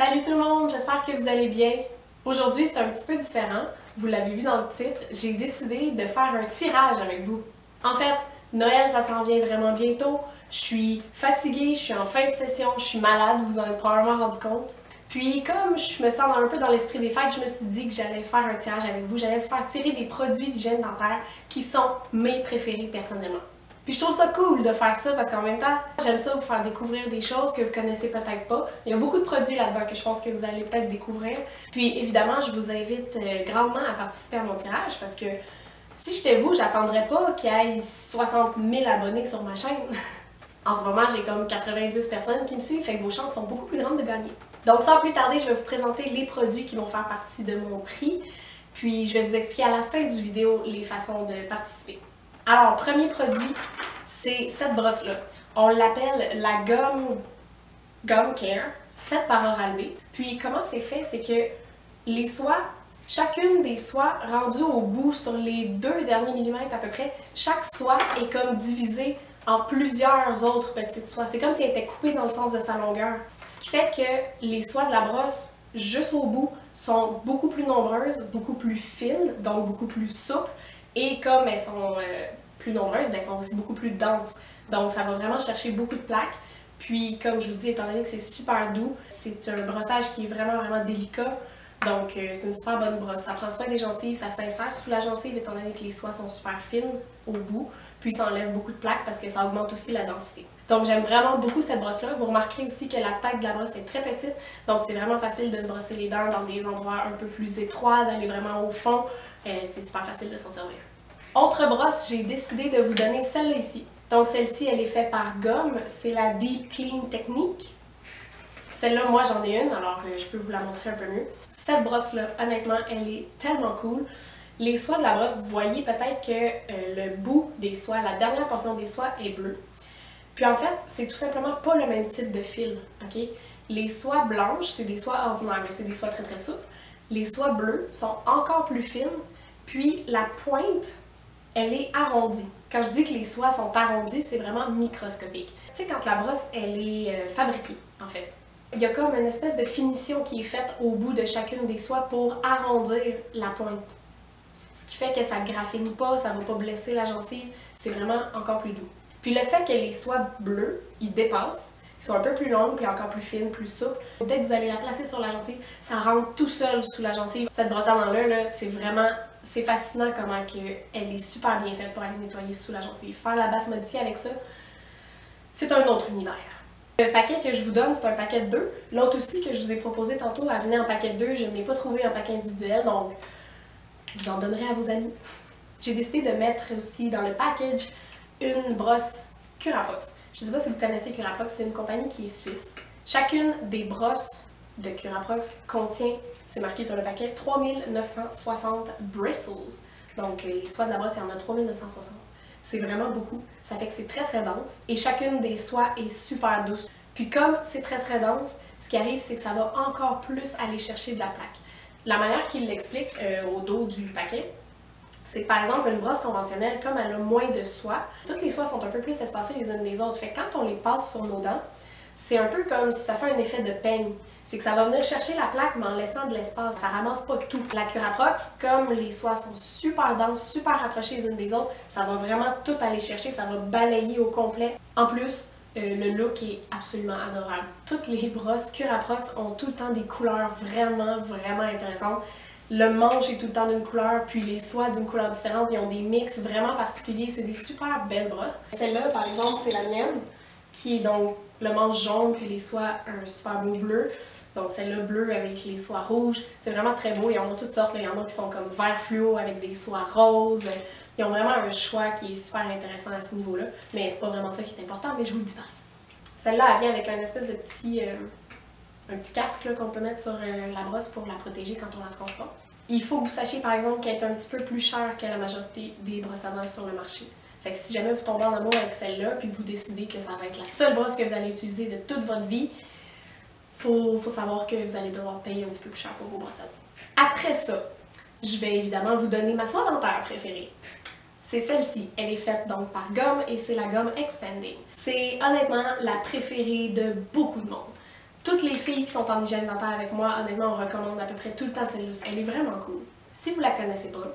Salut tout le monde, j'espère que vous allez bien. Aujourd'hui, c'est un petit peu différent. Vous l'avez vu dans le titre, j'ai décidé de faire un tirage avec vous. En fait, Noël, ça s'en vient vraiment bientôt. Je suis fatiguée, je suis en fin de session, je suis malade, vous en avez probablement rendu compte. Puis comme je me sens un peu dans l'esprit des fêtes, je me suis dit que j'allais faire un tirage avec vous. J'allais vous faire tirer des produits d'hygiène dentaire qui sont mes préférés personnellement. Puis je trouve ça cool de faire ça parce qu'en même temps, j'aime ça vous faire découvrir des choses que vous connaissez peut-être pas. Il y a beaucoup de produits là-dedans que je pense que vous allez peut-être découvrir. Puis évidemment, je vous invite grandement à participer à mon tirage parce que si j'étais vous, j'attendrais pas qu'il y ait 60 000 abonnés sur ma chaîne. En ce moment, j'ai comme 90 personnes qui me suivent, fait que vos chances sont beaucoup plus grandes de gagner. Donc sans plus tarder, je vais vous présenter les produits qui vont faire partie de mon prix. Puis je vais vous expliquer à la fin du vidéo les façons de participer. Alors, premier produit, c'est cette brosse-là. On l'appelle la Gum Care, faite par Oral-B. Puis, comment c'est fait? C'est que les soies, chacune des soies rendues au bout sur les 2 derniers millimètres à peu près, chaque soie est comme divisée en plusieurs autres petites soies. C'est comme si elle était coupée dans le sens de sa longueur. Ce qui fait que les soies de la brosse, juste au bout, sont beaucoup plus nombreuses, beaucoup plus fines, donc beaucoup plus souples. Et comme elles sont plus nombreuses, elles sont aussi beaucoup plus denses. Donc ça va vraiment chercher beaucoup de plaques. Puis comme je vous dis, étant donné que c'est super doux, c'est un brossage qui est vraiment délicat. Donc c'est une super bonne brosse. Ça prend soin des gencives, ça s'insère sous la gencive étant donné que les soies sont super fines au bout. Puis ça enlève beaucoup de plaques parce que ça augmente aussi la densité. Donc j'aime vraiment beaucoup cette brosse-là. Vous remarquerez aussi que la tête de la brosse est très petite. Donc c'est vraiment facile de se brosser les dents dans des endroits un peu plus étroits, d'aller vraiment au fond. C'est super facile de s'en servir. Autre brosse, j'ai décidé de vous donner celle-là ici. Donc celle-ci, elle est faite par Gomme. C'est la Deep Clean Technique. Celle-là, moi j'en ai une, alors je peux vous la montrer un peu mieux. Cette brosse-là, honnêtement, elle est tellement cool. Les soies de la brosse, vous voyez peut-être que le bout des soies, la dernière portion des soies est bleue. Puis en fait, c'est tout simplement pas le même type de fil, ok? Les soies blanches, c'est des soies ordinaires, mais c'est des soies très souples. Les soies bleues sont encore plus fines, puis la pointe, elle est arrondie. Quand je dis que les soies sont arrondies, c'est vraiment microscopique. Tu sais, quand la brosse, elle est fabriquée, en fait, il y a comme une espèce de finition qui est faite au bout de chacune des soies pour arrondir la pointe. Ce qui fait que ça ne graphine pas, ça ne va pas blesser la gencive, c'est vraiment encore plus doux. Puis le fait que les soies bleues, ils dépassent, ils sont un peu plus longues, puis encore plus fines, plus souples. Dès que vous allez la placer sur la gencive, ça rentre tout seul sous la gencive. Cette brosse à dents-là, c'est fascinant comment elle est super bien faite pour aller nettoyer sous la gencive. Faire la basse modifiée avec ça, c'est un autre univers. Le paquet que je vous donne, c'est un paquet de 2. L'autre aussi que je vous ai proposé tantôt, elle venait en paquet de 2. Je n'ai pas trouvé un paquet individuel, donc vous en donnerez à vos amis. J'ai décidé de mettre aussi dans le package une brosse Curaprox. Je ne sais pas si vous connaissez Curaprox, c'est une compagnie qui est suisse. Chacune des brosses de Curaprox contient, c'est marqué sur le paquet, 3960 bristles. Donc les soies de la brosse, il y en a 3960. C'est vraiment beaucoup. Ça fait que c'est très dense. Et chacune des soies est super douce. Puis comme c'est très dense, ce qui arrive, c'est que ça va encore plus aller chercher de la plaque. La manière qu'il l'explique au dos du paquet, c'est que par exemple, une brosse conventionnelle, comme elle a moins de soie, toutes les soies sont un peu plus espacées les unes des autres. Fait que quand on les passe sur nos dents, c'est un peu comme si ça fait un effet de peigne. C'est que ça va venir chercher la plaque, mais en laissant de l'espace. Ça ramasse pas tout. La Curaprox, comme les soies sont super denses, super rapprochées les unes des autres, ça va vraiment tout aller chercher, ça va balayer au complet. En plus, le look est absolument adorable. Toutes les brosses Curaprox ont tout le temps des couleurs vraiment intéressantes. Le manche est tout le temps d'une couleur, puis les soies d'une couleur différente, ils ont des mix vraiment particuliers, c'est des super belles brosses. Celle-là, par exemple, c'est la mienne, qui est donc le manche jaune, puis les soies un super beau bleu. Donc celle-là bleue avec les soies rouges, c'est vraiment très beau. Il y en a toutes sortes, il y en a qui sont comme vert fluo avec des soies roses. Ils ont vraiment un choix qui est super intéressant à ce niveau-là, mais c'est pas vraiment ça qui est important, mais je vous le dis pareil. Celle-là, elle vient avec un espèce de petit casque qu'on peut mettre sur la brosse pour la protéger quand on la transporte. Il faut que vous sachiez par exemple qu'elle est un petit peu plus chère que la majorité des brosses à dents sur le marché. Fait que si jamais vous tombez en amour avec celle-là, puis que vous décidez que ça va être la seule brosse que vous allez utiliser de toute votre vie, faut savoir que vous allez devoir payer un petit peu plus cher pour vos brosses à dents. Après ça, je vais évidemment vous donner ma soie dentaire préférée. C'est celle-ci. Elle est faite donc par Gomme et c'est la Gomme Expanding. C'est honnêtement la préférée de beaucoup de monde. Toutes les filles qui sont en hygiène dentaire avec moi, honnêtement, on recommande à peu près tout le temps celle-là. Elle est vraiment cool. Si vous la connaissez pas,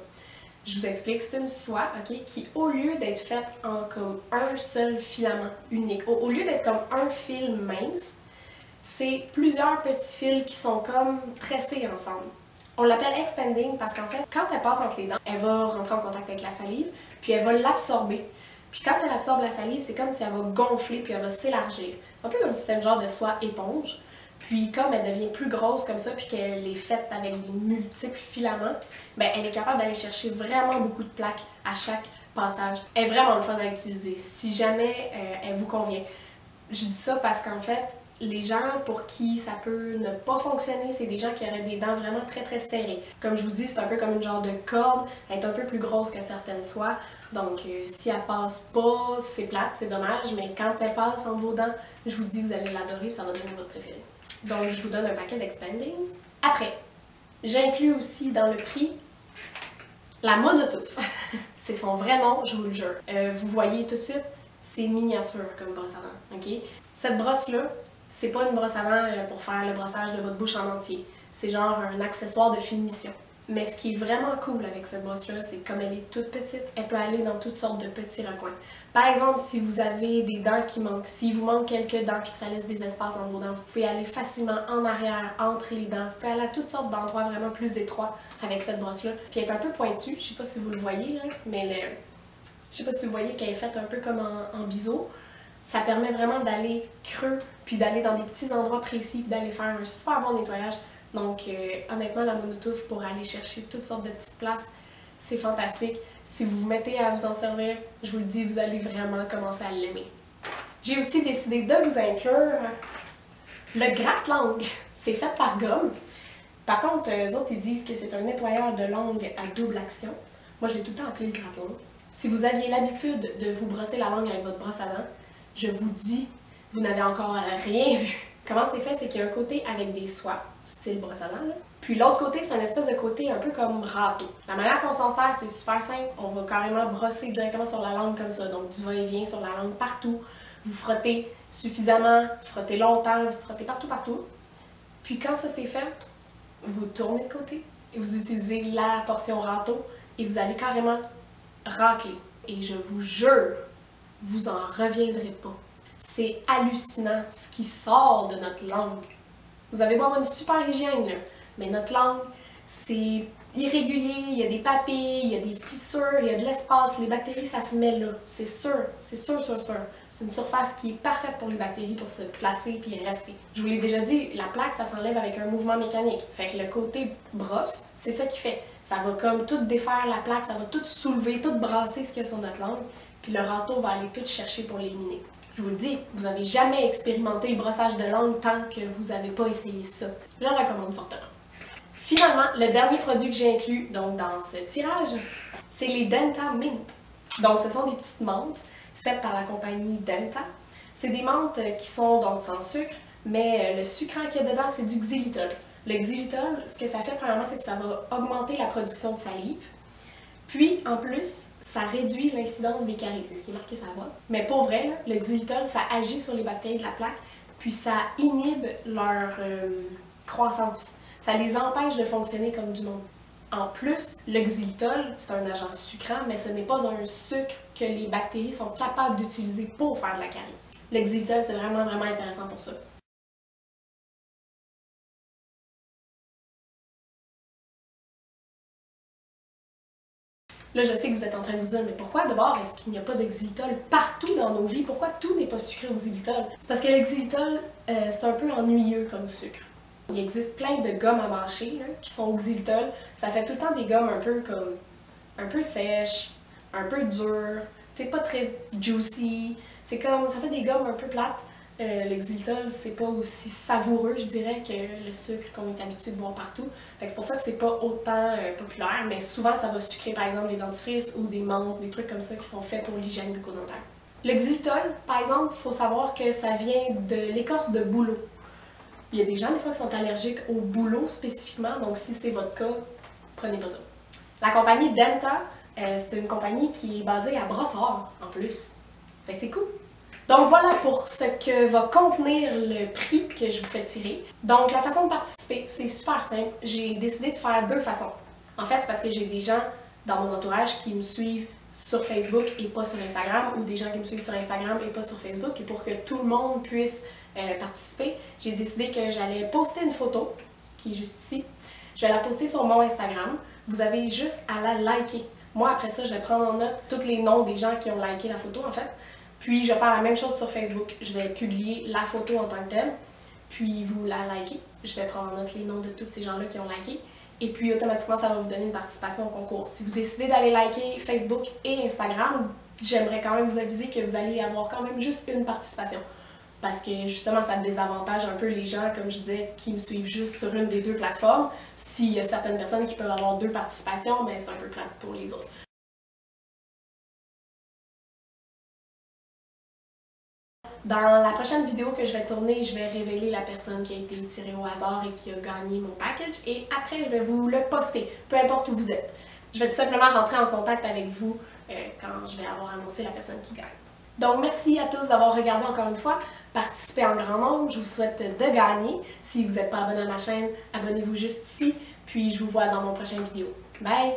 je vous explique, c'est une soie, ok, qui au lieu d'être faite en comme un seul filament unique, au lieu d'être comme un fil mince, c'est plusieurs petits fils qui sont comme tressés ensemble. On l'appelle expanding parce qu'en fait, quand elle passe entre les dents, elle va rentrer en contact avec la salive, puis elle va l'absorber. Puis quand elle absorbe la salive, c'est comme si elle va gonfler puis elle va s'élargir. Un peu comme si c'était une genre de soie éponge. Puis comme elle devient plus grosse comme ça, puis qu'elle est faite avec des multiples filaments, ben elle est capable d'aller chercher vraiment beaucoup de plaques à chaque passage. Elle est vraiment le fun à utiliser, si jamais elle vous convient. Je dis ça parce qu'en fait, les gens pour qui ça peut ne pas fonctionner, c'est des gens qui auraient des dents vraiment très très serrées. Comme je vous dis, c'est un peu comme une genre de corde, elle est un peu plus grosse que certaines soies. Donc si elle passe pas, c'est plate, c'est dommage, mais quand elle passe entre vos dents, je vous dis, vous allez l'adorer, ça va devenir votre préféré. Donc je vous donne un paquet d'Expanding. Après, j'inclus aussi dans le prix la Monotouffe. C'est son vrai nom, je vous le jure. Vous voyez tout de suite, c'est miniature comme brosse à dents, ok? Cette brosse-là, c'est pas une brosse à dents pour faire le brossage de votre bouche en entier. C'est genre un accessoire de finition. Mais ce qui est vraiment cool avec cette brosse-là, c'est que comme elle est toute petite, elle peut aller dans toutes sortes de petits recoins. Par exemple, si vous avez des dents qui manquent, s'il vous manque quelques dents et que ça laisse des espaces entre vos dents, vous pouvez aller facilement en arrière, entre les dents. Vous pouvez aller à toutes sortes d'endroits vraiment plus étroits avec cette brosse-là. Puis elle est un peu pointue, je sais pas si vous le voyez là, mais je sais pas si vous voyez qu'elle est faite un peu comme en biseau. Ça permet vraiment d'aller creux, puis d'aller dans des petits endroits précis, puis d'aller faire un super bon nettoyage. Donc honnêtement, la Monotouffe pour aller chercher toutes sortes de petites places, c'est fantastique. Si vous vous mettez à vous en servir, je vous le dis, vous allez vraiment commencer à l'aimer. J'ai aussi décidé de vous inclure le gratte-langue. C'est fait par gomme. Par contre, eux autres, ils disent que c'est un nettoyeur de langue à double action. Moi, je l'ai tout le temps appelé le gratte-langue. Si vous aviez l'habitude de vous brosser la langue avec votre brosse à dents, je vous dis, vous n'avez encore rien vu. Comment c'est fait, c'est qu'il y a un côté avec des soies, style brosse à dents, là. Puis l'autre côté, c'est une espèce de côté un peu comme râteau. La manière qu'on s'en sert, c'est super simple. On va carrément brosser directement sur la langue comme ça. Donc du va-et-vient sur la langue partout. Vous frottez suffisamment, vous frottez longtemps, vous frottez partout. Puis quand ça c'est fait, vous tournez de côté et vous utilisez la portion râteau et vous allez carrément racler. Et je vous jure, vous en reviendrez pas. C'est hallucinant ce qui sort de notre langue. Vous avez beau avoir une super hygiène, là, mais notre langue, c'est irrégulier, il y a des papilles, il y a des fissures, il y a de l'espace, les bactéries, ça se met là. C'est sûr. C'est une surface qui est parfaite pour les bactéries pour se placer puis rester. Je vous l'ai déjà dit, la plaque, ça s'enlève avec un mouvement mécanique. Fait que le côté brosse, c'est ça qui fait. Ça va comme tout défaire la plaque, ça va tout soulever, tout brasser ce qu'il y a sur notre langue, puis le râteau va aller tout chercher pour l'éliminer. Je vous le dis, vous n'avez jamais expérimenté le brossage de langue tant que vous n'avez pas essayé ça. Je le recommande fortement. Finalement, le dernier produit que j'ai inclus donc dans ce tirage, c'est les Denta Mint. Donc ce sont des petites menthes faites par la compagnie Denta. C'est des menthes qui sont donc sans sucre, mais le sucrant qu'il y a dedans, c'est du xylitol. Le xylitol, ce que ça fait premièrement, c'est que ça va augmenter la production de salive. Puis, en plus, ça réduit l'incidence des caries, c'est ce qui est marqué sur la boîte. Mais pour vrai, là, le xylitol, ça agit sur les bactéries de la plaque, puis ça inhibe leur croissance. Ça les empêche de fonctionner comme du monde. En plus, le xylitol, c'est un agent sucrant, mais ce n'est pas un sucre que les bactéries sont capables d'utiliser pour faire de la carie. Le xylitol, c'est vraiment intéressant pour ça. Là, je sais que vous êtes en train de vous dire, mais pourquoi d'abord est-ce qu'il n'y a pas de xylitol partout dans nos vies? Pourquoi tout n'est pas sucré au xylitol? C'est parce que le xylitol, c'est un peu ennuyeux comme sucre. Il existe plein de gommes à mâcher là, qui sont au xylitol. Ça fait tout le temps des gommes un peu comme un peu sèches, un peu dures, c'est pas très juicy. C'est comme, ça fait des gommes un peu plates. Le xylitol, c'est pas aussi savoureux, je dirais, que le sucre qu'on est habitué de voir partout. Fait que c'est pour ça que c'est pas autant populaire, mais souvent ça va sucrer par exemple des dentifrices ou des menthes, des trucs comme ça qui sont faits pour l'hygiène bucco-dentaire. Le xylitol, par exemple, il faut savoir que ça vient de l'écorce de bouleau. Il y a des gens des fois qui sont allergiques au bouleau spécifiquement, donc si c'est votre cas, prenez pas ça. La compagnie Denta, c'est une compagnie qui est basée à Brossard en plus. Fait que c'est cool. Donc voilà pour ce que va contenir le prix que je vous fais tirer. Donc la façon de participer, c'est super simple. J'ai décidé de faire deux façons. En fait, c'est parce que j'ai des gens dans mon entourage qui me suivent sur Facebook et pas sur Instagram, ou des gens qui me suivent sur Instagram et pas sur Facebook. Et pour que tout le monde puisse participer, j'ai décidé que j'allais poster une photo, qui est juste ici. Je vais la poster sur mon Instagram. Vous avez juste à la liker. Moi, après ça, je vais prendre en note tous les noms des gens qui ont liké la photo, en fait. Puis, je vais faire la même chose sur Facebook. Je vais publier la photo en tant que telle, puis vous la likez. Je vais prendre en note les noms de tous ces gens-là qui ont liké. Et puis, automatiquement, ça va vous donner une participation au concours. Si vous décidez d'aller liker Facebook et Instagram, j'aimerais quand même vous aviser que vous allez avoir quand même juste une participation. Parce que justement, ça désavantage un peu les gens, comme je disais, qui me suivent juste sur une des deux plateformes. S'il y a certaines personnes qui peuvent avoir deux participations, ben c'est un peu plate pour les autres. Dans la prochaine vidéo que je vais tourner, je vais révéler la personne qui a été tirée au hasard et qui a gagné mon package. Et après, je vais vous le poster, peu importe où vous êtes. Je vais tout simplement rentrer en contact avec vous quand je vais avoir annoncé la personne qui gagne. Donc, merci à tous d'avoir regardé encore une fois. Participez en grand nombre. Je vous souhaite de gagner. Si vous n'êtes pas abonné à ma chaîne, abonnez-vous juste ici. Puis, je vous vois dans mon prochaine vidéo. Bye!